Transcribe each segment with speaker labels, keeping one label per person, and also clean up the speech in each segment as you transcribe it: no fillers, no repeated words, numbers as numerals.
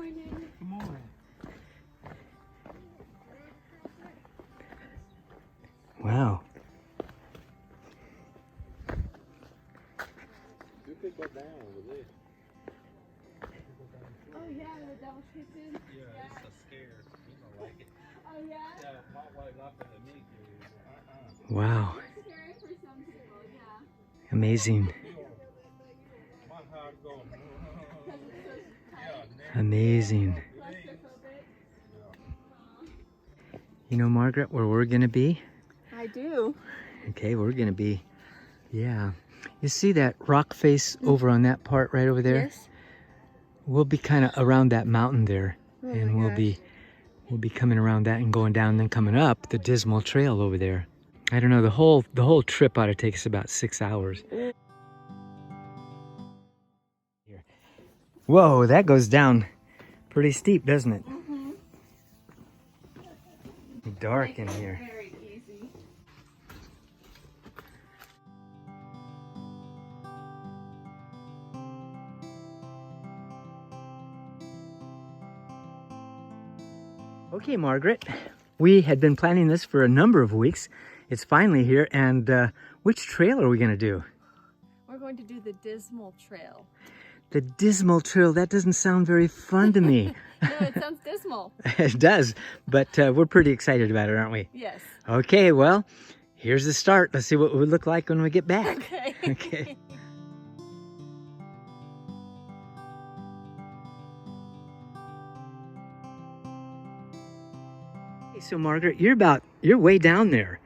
Speaker 1: Come on.
Speaker 2: Wow.
Speaker 1: You could go down with it.
Speaker 3: Oh yeah, the devil's kitchen.
Speaker 1: Yeah, it's a scare. You don't like it.
Speaker 3: Oh yeah?
Speaker 1: Yeah, my wife laughed at me.
Speaker 2: Wow.
Speaker 3: It's scary for some people, yeah.
Speaker 2: Amazing.
Speaker 1: My heart going.
Speaker 3: Because it's so tight.
Speaker 2: Amazing.
Speaker 3: Claustrophobic.
Speaker 2: You know, Margaret, where we're going to be?
Speaker 3: I do.
Speaker 2: Okay, we're going to be, yeah. You see that rock face over on that part right over there?
Speaker 3: Yes.
Speaker 2: We'll be kind of around that mountain there.
Speaker 3: Oh
Speaker 2: And
Speaker 3: my
Speaker 2: we'll
Speaker 3: gosh.
Speaker 2: be coming around that and going down and then coming up the Dismal Trail over there. I don't know, the whole trip ought to take us about 6 hours. Whoa, that goes down pretty steep, doesn't it?
Speaker 3: Mm-hmm.
Speaker 2: Dark in here.
Speaker 3: Very easy.
Speaker 2: Okay, Margaret, we had been planning this for a number of weeks. It's finally here, and which trail are we going to do?
Speaker 3: We're going to do the Dismal Trail.
Speaker 2: The Dismal Trail, that doesn't sound very fun to me.
Speaker 3: No, it sounds dismal.
Speaker 2: It does, but we're pretty excited about it, aren't we?
Speaker 3: Yes.
Speaker 2: Okay, well, here's the start. Let's see what it would look like when we get back.
Speaker 3: Okay.
Speaker 2: Okay. So Margaret, you're way down there,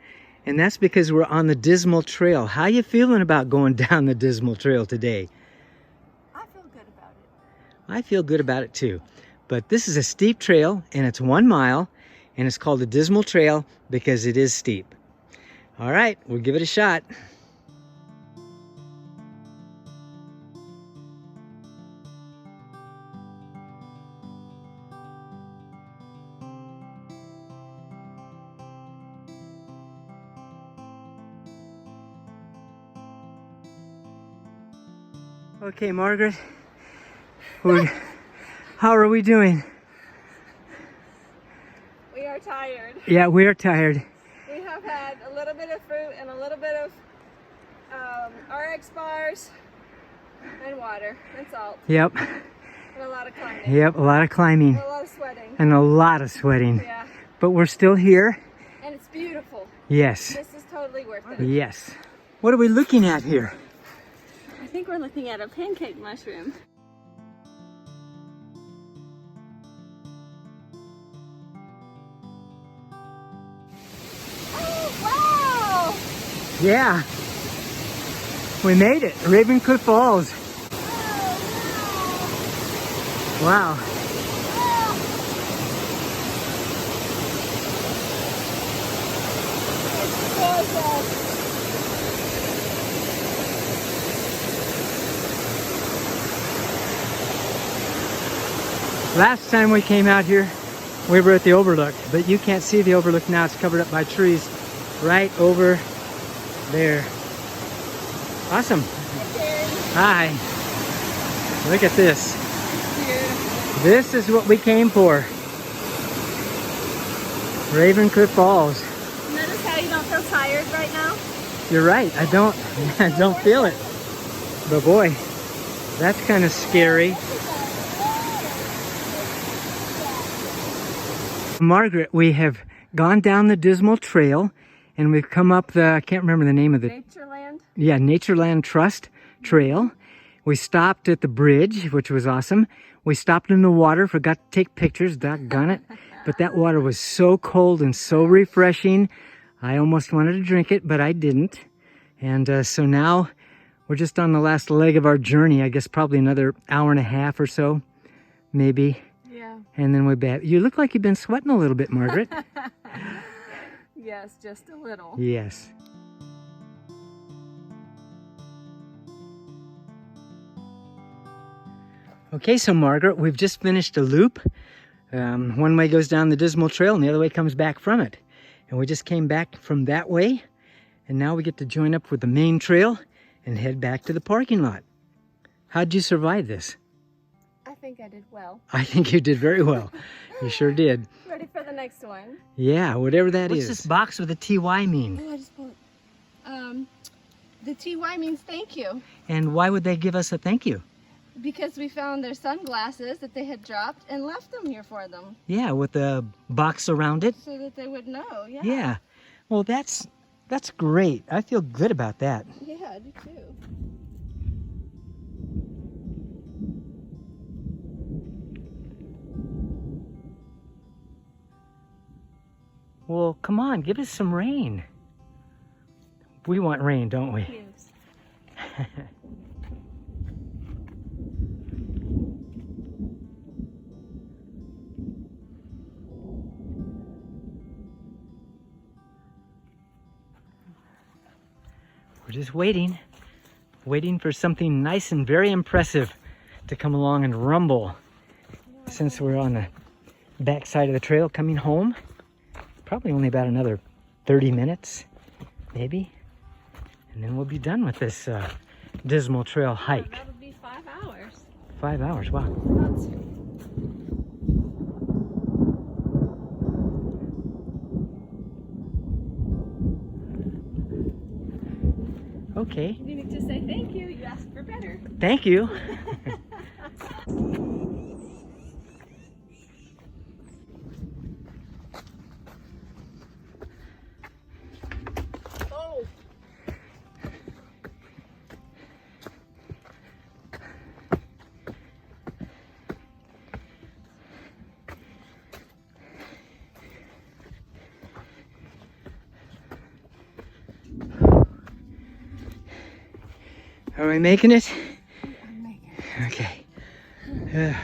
Speaker 2: and that's because we're on the Dismal Trail. How you feeling about going down the Dismal Trail today?
Speaker 3: I feel good about it.
Speaker 2: I feel good about it too. But this is a steep trail, and it's 1 mile, and it's called the Dismal Trail because it is steep. All right, we'll give it a shot. Okay, Margaret, how are we doing?
Speaker 3: We are tired.
Speaker 2: Yeah, we're tired.
Speaker 3: We have had a little bit of fruit and a little bit of RX bars and water and salt
Speaker 2: Yep,
Speaker 3: and a lot of climbing.
Speaker 2: yep, a lot of climbing
Speaker 3: And a lot of sweating.
Speaker 2: and a lot of sweating.
Speaker 3: Yeah.
Speaker 2: But we're still here.
Speaker 3: And it's beautiful.
Speaker 2: Yes,
Speaker 3: This is totally worth it.
Speaker 2: yes. What are we looking at here?
Speaker 3: I think we're looking at a pancake mushroom. Oh, wow!
Speaker 2: Yeah, we made it, Ravencliff Falls. Wow.
Speaker 3: It's gorgeous.
Speaker 2: Last time we came out here, we were at the overlook, but you can't see the overlook now. It's covered up by trees right over there. Awesome. Hi. Look at this. This is what we came for. Ravencliff Falls.
Speaker 3: Notice how you don't feel tired right now?
Speaker 2: You're right. I don't feel it. But boy, that's kind of scary. Margaret, we have gone down the Dismal Trail and we've come up the, I can't remember the name of the...
Speaker 3: Natureland?
Speaker 2: Yeah, Natureland Trust Trail. We stopped at the bridge, which was awesome. We stopped in the water, forgot to take pictures, doggone it. But that water was so cold and so refreshing. I almost wanted to drink it, but I didn't. And so now we're just on the last leg of our journey. I guess probably another hour and a half or so, maybe.
Speaker 3: Yeah.
Speaker 2: And then we're back. You look like you've been sweating a little bit, Margaret.
Speaker 3: Yes, just a little.
Speaker 2: Yes. Okay, so Margaret, we've just finished a loop. One way goes down the Dismal Trail and the other way comes back from it. And we just came back from that way. And now we get to join up with the main trail and head back to the parking lot. How'd you survive this?
Speaker 3: I think I did well.
Speaker 2: I think you did very well. You sure did.
Speaker 3: Ready for the next one.
Speaker 2: Yeah, whatever that is.
Speaker 3: What's
Speaker 2: What's this box with a TY mean?
Speaker 3: Oh, I just pulled. The TY means thank you.
Speaker 2: And why would they give us a thank you?
Speaker 3: Because we found their sunglasses that they had dropped and left them here for them.
Speaker 2: Yeah, with a box around it.
Speaker 3: So that they would know, yeah.
Speaker 2: Yeah. Well, that's great. I feel good about that.
Speaker 3: Yeah, I do too.
Speaker 2: Well, come on, give us some rain. We want rain, don't we?
Speaker 3: Yes.
Speaker 2: We're just waiting for something nice and very impressive to come along and rumble. Since we're on the back side of the trail coming home, probably only about another 30 minutes, maybe. And then we'll be done with this Dismal Trail hike.
Speaker 3: That would be 5 hours.
Speaker 2: 5 hours, wow.
Speaker 3: That's...
Speaker 2: Okay.
Speaker 3: You need to say thank you. You asked for better.
Speaker 2: Thank you.
Speaker 3: Oh.
Speaker 2: Are we making it?
Speaker 3: I'm making it.
Speaker 2: Okay.
Speaker 3: And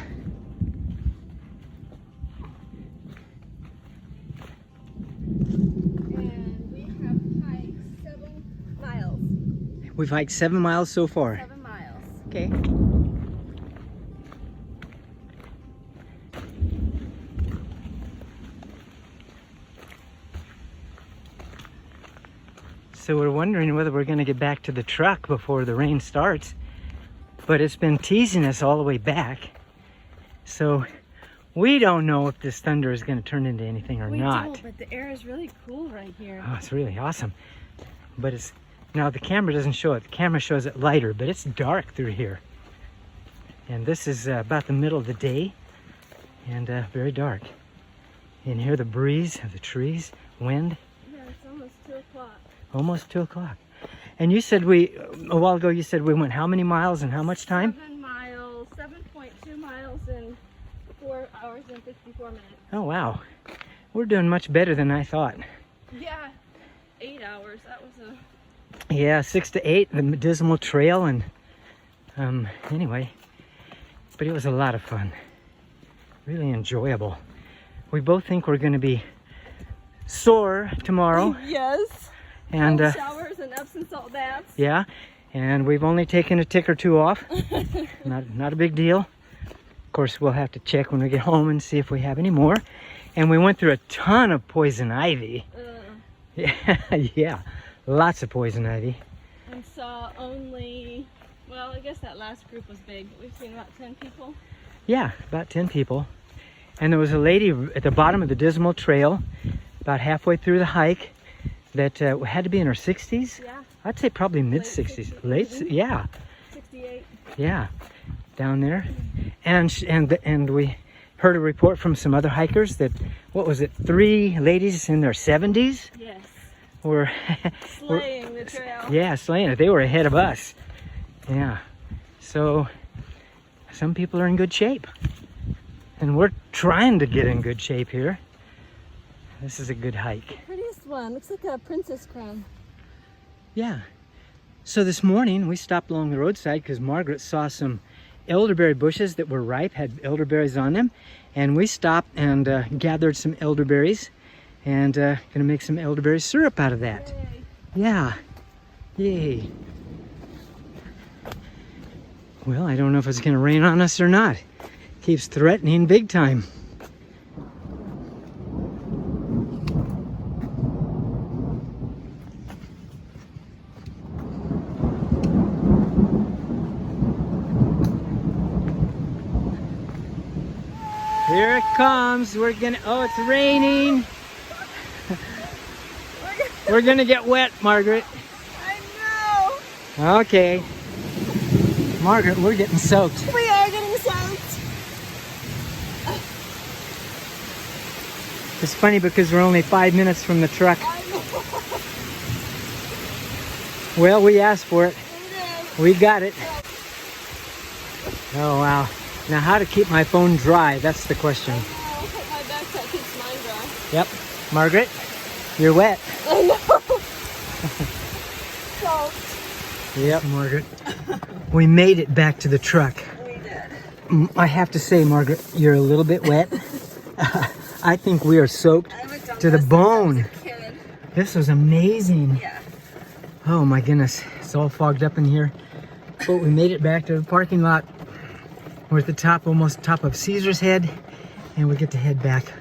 Speaker 3: we have hiked 7 miles.
Speaker 2: We've hiked 7 miles so far.
Speaker 3: 7 miles.
Speaker 2: Okay. So we're wondering whether we're going to get back to the truck before the rain starts. But it's been teasing us all the way back. So we don't know if this thunder is going to turn into anything or not.
Speaker 3: We don't, but the air is really cool right here.
Speaker 2: Oh, it's really awesome. But it's now the camera doesn't show it. The camera shows it lighter, but it's dark through here. And this is about the middle of the day and very dark. You can hear the breeze of the trees, wind.
Speaker 3: Yeah, it's almost 2 o'clock.
Speaker 2: Almost 2 o'clock. And you said a while ago, you said we went how many miles and how much time?
Speaker 3: 7 miles, 7.2 miles in 4 hours and 54 minutes.
Speaker 2: Oh, wow. We're doing much better than I thought.
Speaker 3: Yeah, 8 hours. That was a...
Speaker 2: Yeah, 6 to 8, the Dismal Trail, and anyway, but it was a lot of fun. Really enjoyable. We both think we're going to be sore tomorrow.
Speaker 3: Yes.
Speaker 2: And
Speaker 3: Cold showers and Epsom salt baths.
Speaker 2: yeah, and we've only taken a tick or two off. Not a big deal. Of course, we'll have to check when we get home and see if we have any more. And we went through a ton of poison ivy. Yeah, lots of poison ivy.
Speaker 3: And saw only, well, I guess that last group was big. We've seen about 10 people.
Speaker 2: Yeah, about 10 people. And there was a lady at the bottom of the Dismal Trail, about halfway through the hike, that had to be in her 60s.
Speaker 3: Yeah.
Speaker 2: I'd say probably mid 60s. Yeah.
Speaker 3: 68.
Speaker 2: Yeah, down there. And we heard a report from some other hikers that, what was it, 3 ladies in their 70s
Speaker 3: Yes.
Speaker 2: were
Speaker 3: Slaying the trail.
Speaker 2: yeah, slaying it. They were ahead of us. Yeah. So some people are in good shape. And we're trying to get in good shape here. This is a good hike.
Speaker 3: Prettiest one. Looks like a princess crown.
Speaker 2: Yeah. So this morning we stopped along the roadside because Margaret saw some elderberry bushes that were ripe, had elderberries on them. And we stopped and gathered some elderberries and gonna make some elderberry syrup out of that.
Speaker 3: Yay.
Speaker 2: Yeah. Yay. Well, I don't know if it's gonna rain on us or not. Keeps threatening big time. Here it comes. We're gonna, oh, it's raining. We're gonna get wet, Margaret.
Speaker 3: I know.
Speaker 2: Okay. Margaret, we're getting soaked.
Speaker 3: We are getting soaked.
Speaker 2: It's funny because we're only 5 minutes from the truck.
Speaker 3: I know.
Speaker 2: Well, we asked for it. We got it. Oh, wow. Now, how to keep my phone dry? That's the question.
Speaker 3: I'll put my backpack, keeps mine dry.
Speaker 2: Yep. Margaret, you're wet.
Speaker 3: I know. So,
Speaker 2: Yep, Margaret. We made it back to the truck.
Speaker 3: we did.
Speaker 2: I have to say, Margaret, you're a little bit wet. I think we are soaked
Speaker 3: I haven't done
Speaker 2: to the
Speaker 3: this
Speaker 2: bone.
Speaker 3: since I was a kid.
Speaker 2: This was amazing.
Speaker 3: Yeah.
Speaker 2: Oh my goodness, it's all fogged up in here. But we made it back to the parking lot. We're at the top, almost top of Caesar's Head, and we get to head back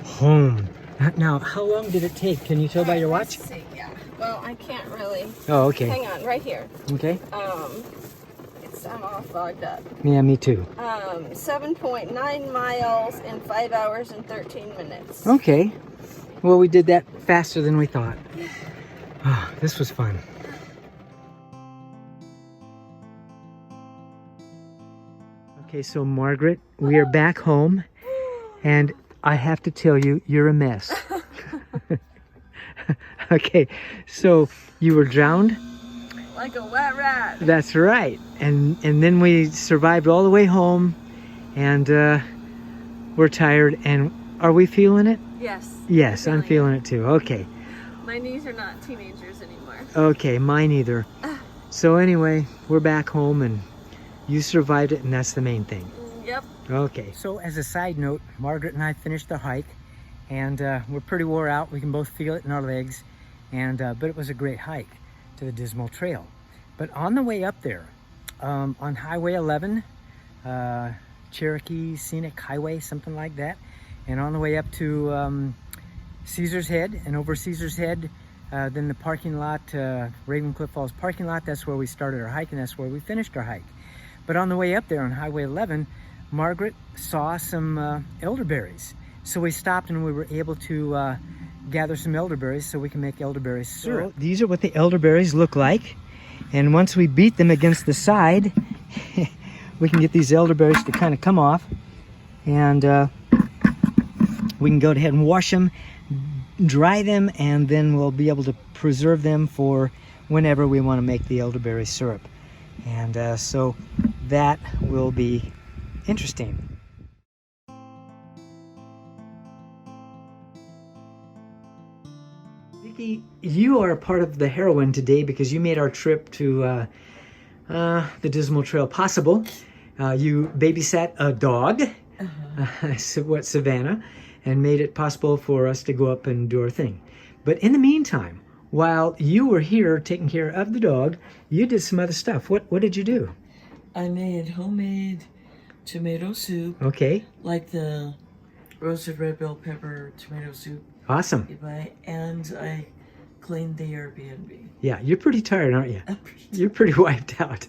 Speaker 2: home. Now, how long did it take? Can you tell by your watch?
Speaker 3: Let's see, yeah. Well, I can't really.
Speaker 2: Oh, okay.
Speaker 3: Hang on, right here.
Speaker 2: Okay.
Speaker 3: I'm all fogged up.
Speaker 2: Yeah, me too.
Speaker 3: 7.9 miles in 5 hours and 13 minutes.
Speaker 2: Okay. Well, we did that faster than we thought. Oh, this was fun. Okay, so Margaret, we are back home, and I have to tell you, you're a mess. Okay, so you were drowned?
Speaker 3: Like a wet rat.
Speaker 2: That's right. And then we survived all the way home, and we're tired. And are we feeling it?
Speaker 3: Yes.
Speaker 2: Yes, I'm feeling it too. Okay.
Speaker 3: My knees are not teenagers anymore.
Speaker 2: Okay, mine either. So anyway, we're back home, and you survived it, and that's the main thing.
Speaker 3: Yep.
Speaker 2: Okay. So as a side note, Margaret and I finished the hike, and we're pretty wore out. We can both feel it in our legs, and but it was a great hike to the Dismal Trail. But on the way up there, on Highway 11, Cherokee Scenic Highway, something like that, and on the way up to Caesar's Head, and over Caesar's Head, then the parking lot, Ravencliff Falls parking lot, that's where we started our hike, and that's where we finished our hike. But on the way up there on Highway 11, Margaret saw some elderberries. So we stopped and we were able to gather some elderberries so we can make elderberry syrup. So these are what the elderberries look like. And once we beat them against the side, we can get these elderberries to kind of come off. And we can go ahead and wash them, dry them, and then we'll be able to preserve them for whenever we want to make the elderberry syrup. And so that will be interesting. Vicki, you are a part of the heroine today because you made our trip to the Dismal Trail possible. You babysat a dog, Savannah, and made it possible for us to go up and do our thing. But in the meantime, while you were here taking care of the dog, you did some other stuff. What did you do?
Speaker 4: I made homemade tomato soup.
Speaker 2: Okay.
Speaker 4: Like the roasted red bell pepper tomato soup.
Speaker 2: Awesome.
Speaker 4: And I cleaned the Airbnb.
Speaker 2: Yeah, you're pretty tired, aren't you? You're pretty wiped out.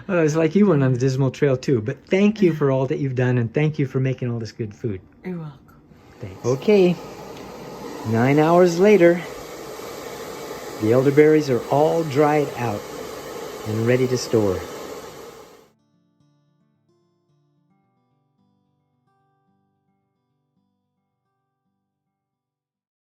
Speaker 2: It's like you went on the Dismal Trail too. But thank you for all that you've done, and thank you for making all this good food.
Speaker 4: You're welcome.
Speaker 2: Thanks. Okay, 9 hours later, the elderberries are all dried out and ready to store.